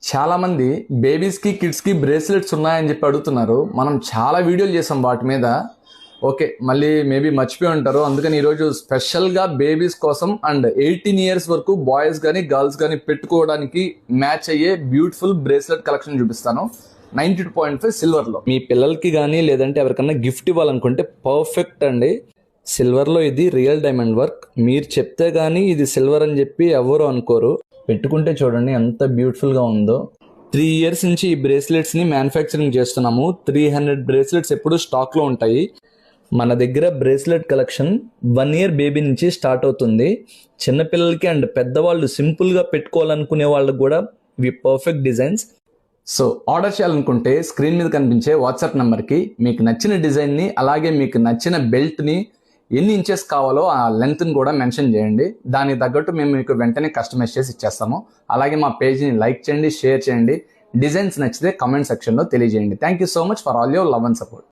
చాలా మంది బేబీస్ కి కిడ్స్ కి బ్రేస్లెట్స్ ఉన్నాయని చెప్పి అడుగుతున్నారు. మనం చాలా వీడియోలు చేసాం వాటి మీద. ఓకే, మళ్ళీ మేబీ మర్చిపోయి ఉంటారు. అందుకని ఈరోజు స్పెషల్గా బేబీస్ కోసం అండ్ 18 ఇయర్స్ వరకు బాయ్స్ కానీ గర్ల్స్ కానీ పెట్టుకోవడానికి మ్యాచ్ అయ్యే బ్యూటిఫుల్ బ్రేస్లెట్ కలెక్షన్ చూపిస్తాను. 92.5 సిల్వర్లో. మీ పిల్లలకి కానీ లేదంటే ఎవరికన్నా గిఫ్ట్ ఇవ్వాలనుకుంటే పర్ఫెక్ట్ అండి. సిల్వర్లో ఇది రియల్ డైమండ్ వర్క్. మీరు చెప్తే కానీ ఇది సిల్వర్ అని చెప్పి ఎవరు అనుకోరు. పెట్టుకుంటే చూడండి ఎంత బ్యూటిఫుల్గా ఉందో. 3 ఇయర్స్ నుంచి ఈ బ్రేస్లెట్స్ని మ్యానుఫ్యాక్చరింగ్ చేస్తున్నాము. 300 బ్రేస్లెట్స్ ఎప్పుడు స్టాక్లో ఉంటాయి. మన దగ్గర బ్రేస్లెట్ కలెక్షన్ 1 ఇయర్ బేబీ నుంచి స్టార్ట్ అవుతుంది. చిన్నపిల్లలకి అండ్ పెద్దవాళ్ళు సింపుల్గా పెట్టుకోవాలనుకునే వాళ్ళకి కూడా ఇవి పర్ఫెక్ట్ డిజైన్స్. సో ఆర్డర్ చేయాలనుకుంటే స్క్రీన్ మీద కనిపించే వాట్సాప్ నెంబర్కి మీకు నచ్చిన డిజైన్ని అలాగే మీకు నచ్చిన బెల్ట్ని ఎన్ని ఇంచెస్ కావాలో ఆ లెంత్ని కూడా మెన్షన్ చేయండి. దానికి తగ్గట్టు మేము మీకు వెంటనే కస్టమైజ్ చేసి ఇచ్చేస్తాము. అలాగే మా పేజ్ని లైక్ చేయండి, షేర్ చేయండి. డిజైన్స్ నచ్చితే కమెంట్ సెక్షన్లో తెలియజేయండి. Thank you so much for all your love and support.